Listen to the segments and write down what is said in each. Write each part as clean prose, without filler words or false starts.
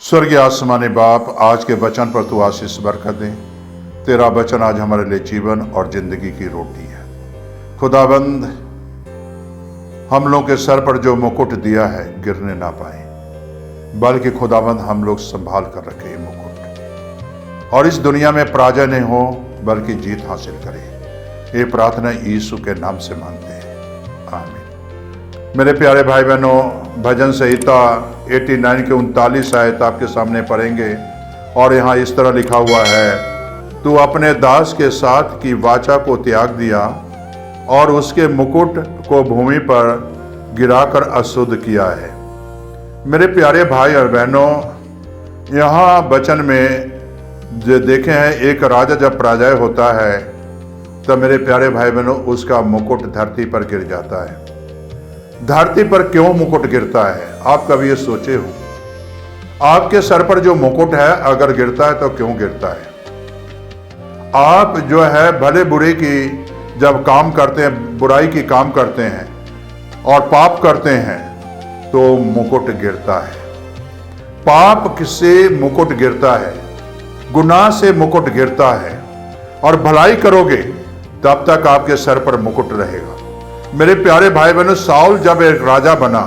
स्वर्गीय आसमानी बाप, आज के वचन पर तू आशीष बरकत दे। तेरा वचन आज हमारे लिए जीवन और जिंदगी की रोटी है। खुदाबंद, हम लोग के सर पर जो मुकुट दिया है गिरने ना पाए, बल्कि खुदाबंद हम लोग संभाल कर रखे ये मुकुट, और इस दुनिया में पराजय नहीं हो बल्कि जीत हासिल करे। ये प्रार्थना यीशु के नाम से मांगते हैं, आमीन। मेरे प्यारे भाई बहनों, भजन संहिता 89 के 39 आयत आपके सामने पढ़ेंगे, और यहाँ इस तरह लिखा हुआ है, तू अपने दास के साथ की वाचा को त्याग दिया और उसके मुकुट को भूमि पर गिराकर अशुद्ध किया है। मेरे प्यारे भाई और बहनों, यहाँ वचन में जो देखे हैं, एक राजा जब पराजय होता है तब मेरे प्यारे भाई बहनों उसका मुकुट धरती पर गिर जाता है। धरती पर क्यों मुकुट गिरता है, आप कभी ये सोचे हो? आपके सर पर जो मुकुट है अगर गिरता है तो क्यों गिरता है? आप जो है भले बुरे की जब काम करते हैं, बुराई की काम करते हैं और पाप करते हैं तो मुकुट गिरता है। पाप से मुकुट गिरता है, गुनाह से मुकुट गिरता है, और भलाई करोगे तब तक आपके सर पर मुकुट रहेगा। मेरे प्यारे भाई बहनों, साउल जब एक राजा बना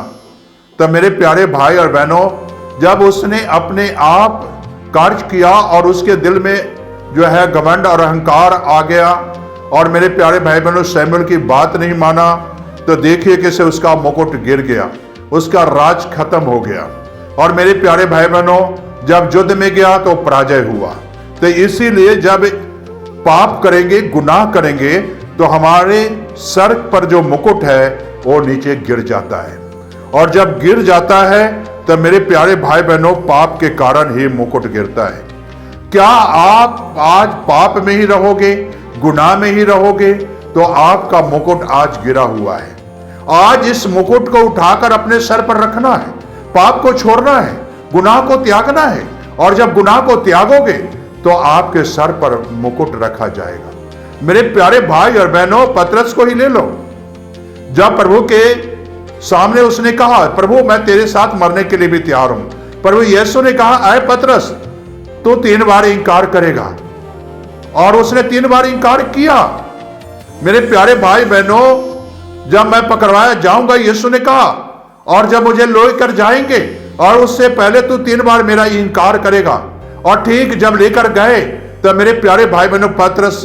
तब मेरे प्यारे भाई और बहनों, जब उसने अपने आप कार्य किया और उसके दिल में जो है घमंड और अहंकार आ गया, और मेरे प्यारे भाई बहनों शमूएल की बात नहीं माना, तो देखिए कैसे उसका मुकुट गिर गया, उसका राज खत्म हो गया। और मेरे प्यारे भाई बहनों, जब युद्ध में गया तो पराजय हुआ। तो इसीलिए जब पाप करेंगे, गुनाह करेंगे, तो हमारे सर पर जो मुकुट है वो नीचे गिर जाता है, और जब गिर जाता है तब मेरे प्यारे भाई बहनों पाप के कारण ही मुकुट गिरता है। क्या आप आज पाप में ही रहोगे, गुनाह में ही रहोगे, तो आपका मुकुट आज गिरा हुआ है। आज इस मुकुट को उठाकर अपने सर पर रखना है, पाप को छोड़ना है, गुनाह को त्यागना है, और जब गुनाह को त्यागोगे तो आपके सर पर मुकुट रखा जाएगा। मेरे प्यारे भाई और बहनों, पतरस को ही ले लो। जब प्रभु के सामने उसने कहा, प्रभु मैं तेरे साथ मरने के लिए भी तैयार हूं, प्रभु यीशु ने कहा, अरे पतरस तू 3 बार इंकार करेगा, और उसने 3 बार इंकार किया। मेरे प्यारे भाई बहनों, जब मैं पकड़वाया जाऊंगा, यीशु ने कहा, और जब मुझे लेकर जाएंगे और उससे पहले तू 3 बार मेरा इंकार करेगा। और ठीक जब लेकर गए तब मेरे प्यारे भाई बहनों, पतरस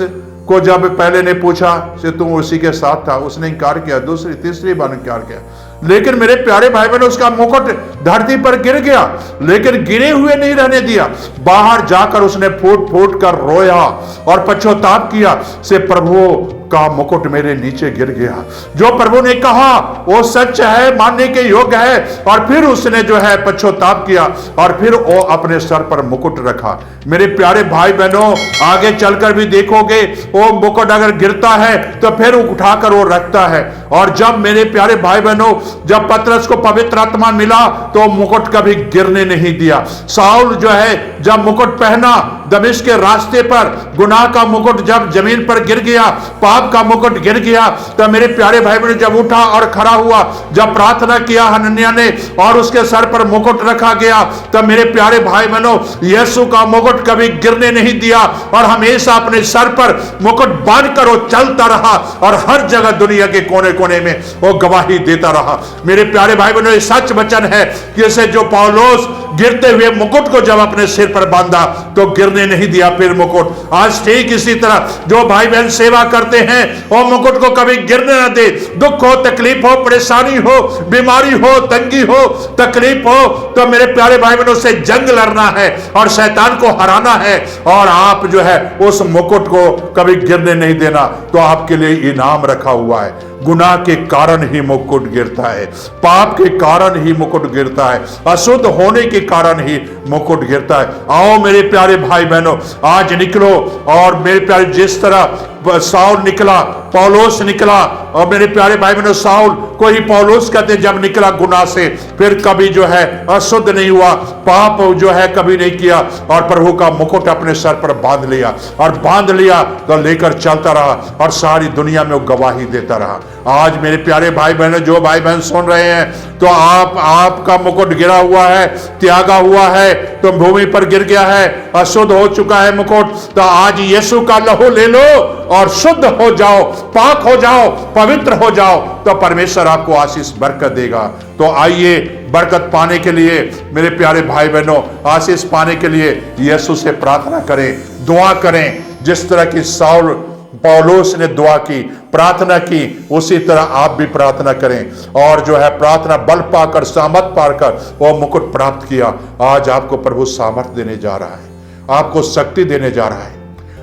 को जब पहले ने पूछा से तुम उसी के साथ था, उसने इंकार किया, दूसरी तीसरी बार इंकार किया। लेकिन मेरे प्यारे भाई बहनों, उसका मुकुट धरती पर गिर गया, लेकिन गिरे हुए नहीं रहने दिया। बाहर जाकर उसने फूट फूट कर रोया और पश्चाताप किया से प्रभु का मुकुट मेरे नीचे गिर गया। जो प्रभु ने कहा वो सच है, मानने के योग्य है। और फिर उसने जो है पश्चाताप किया और फिर वो अपने सर पर मुकुट रखा। मेरे प्यारे भाई बहनों, आगे चलकर भी देखोगे वो मुकुट अगर गिरता है तो फिर उठाकर वो रखता है। और जब मेरे प्यारे भाई बहनों, जब पतरस को पवित्र आत्मा मिला तो मुकुट कभी गिरने नहीं दिया। साउल जो है जब मुकुट पहना दमिश्क के रास्ते पर, गुनाह का मुकुट जब जमीन पर गिर गया, पाप का मुकुट गिर गया, तो मेरे प्यारे भाई बहनों जब उठा और खड़ा हुआ, जब प्रार्थना किया हनन्याह ने और उसके सर पर मुकुट रखा गया, तब मेरे प्यारे भाई बहनों यीशु का मुकुट कभी गिरने नहीं दिया, और हमेशा अपने सर पर मुकुट बांधकर वो चलता रहा, और हर जगह दुनिया के कोने कोने में वो गवाही देता रहा। मेरे प्यारे भाई बहनों, ये सच वचन है कि जैसे जो पौलुस गिरते हुए मुकुट को जब अपने सिर पर बांधा तो गिरने नहीं दिया फिर मुकुट। आज ठीक इसी तरह जो भाई बहन सेवा करते हैं वो मुकुट को कभी गिरने न दे। दुख हो, तकलीफ हो, परेशानी हो, बीमारी हो, तंगी हो, तकलीफ हो, तो मेरे प्यारे भाई बहनों से जंग लड़ना है और शैतान को हराना है, और आप जो है उस मुकुट को कभी गिरने नहीं देना। तो आपके लिए इनाम रखा हुआ है। गुनाह के कारण ही मुकुट गिरता है, पाप के कारण ही मुकुट गिरता है, अशुद्ध होने के कारण ही मुकुट गिरता है। आओ मेरे प्यारे भाई बहनों, आज निकलो, और मेरे प्यारे जिस तरह साउल निकला, पौलुस निकला, और मेरे प्यारे भाई बहनों साउल कोई पौलुस कहते जब निकला गुनाह से फिर कभी जो है अशुद्ध नहीं हुआ, पाप जो है कभी नहीं किया, और प्रभु का मुकुट अपने सर पर बांध लिया, और बांध लिया तो लेकर चलता रहा और सारी दुनिया में वो गवाही देता रहा। आज मेरे प्यारे भाई बहन, जो भाई बहन सुन रहे हैं, तो आपका मुकुट गिरा हुआ है, त्यागा हुआ है, तो भूमि पर गिर गया है, अशुद्ध हो चुका है मुकुट, तो आज यीशु का लहू ले लो और शुद्ध हो जाओ, पाक हो जाओ, पवित्र हो जाओ, तो परमेश्वर आपको आशीष बरकत देगा। तो आइए बरकत पाने के लिए मेरे प्यारे भाई बहनों, आशीष पाने के लिए यीशु से प्रार्थना करें, दुआ करें। जिस तरह की साउल पौलुस ने दुआ की, प्रार्थना की, उसी तरह आप भी प्रार्थना करें और जो है प्रार्थना बल पाकर, सामर्थ पाकर वो मुकुट प्राप्त किया। आज आपको प्रभु सामर्थ देने जा रहा है, आपको शक्ति देने जा रहा है,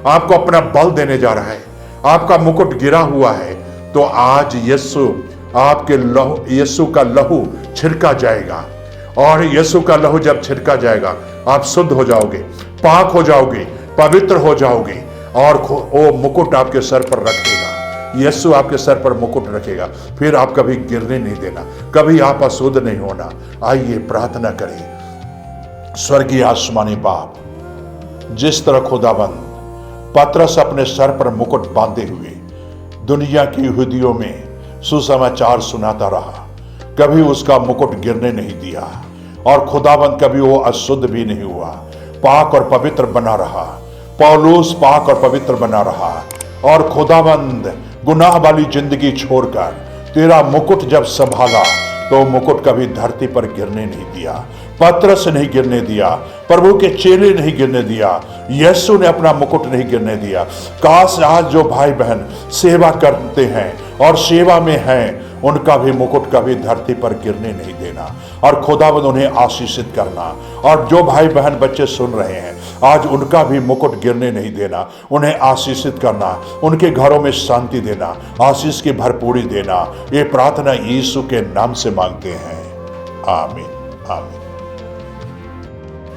आपको अपना बल देने जा रहा है। आपका मुकुट गिरा हुआ है, तो आज यीशु का लहू छिड़का जाएगा, और यीशु का लहू जब छिड़का जाएगा आप शुद्ध हो जाओगे, पाक हो जाओगे, पवित्र हो जाओगे, और वो मुकुट आपके सर पर रखेगा। यीशु आपके सर पर मुकुट रखेगा, फिर आप कभी गिरने नहीं देना, कभी आप अशुद्ध नहीं होना। आइए प्रार्थना करें। स्वर्गीय आसमानी बाप, जिस तरह खुदाबंद पतरस अपने सर पर मुकुट बांधे हुए दुनिया की यहूदियों में सुसमाचार सुनाता रहा, कभी उसका मुकुट गिरने नहीं दिया, और खुदाबंद कभी वो अशुद्ध भी नहीं हुआ, पाक और पवित्र बना रहा। पौलुस पाक और पवित्र बना रहा, और खुदाबंद गुनाह वाली जिंदगी छोड़कर तेरा मुकुट जब संभाला तो मुकुट कभी धरती पर गिरने नहीं दिया, पतरस नहीं गिरने दिया, प्रभु के चेले नहीं गिरने दिया, यीशु ने अपना मुकुट नहीं गिरने दिया। काश आज जो भाई बहन सेवा करते हैं और सेवा में हैं, उनका भी मुकुट कभी धरती पर गिरने नहीं देना, और खुदावंद उन्हें आशीषित करना। और जो भाई बहन बच्चे सुन रहे हैं, आज उनका भी मुकुट गिरने नहीं देना, उन्हें आशीषित करना, उनके घरों में शांति देना, आशीष की भरपूरी देना। ये प्रार्थना यीशु के नाम से मांगते हैं, आमीन, आमीन।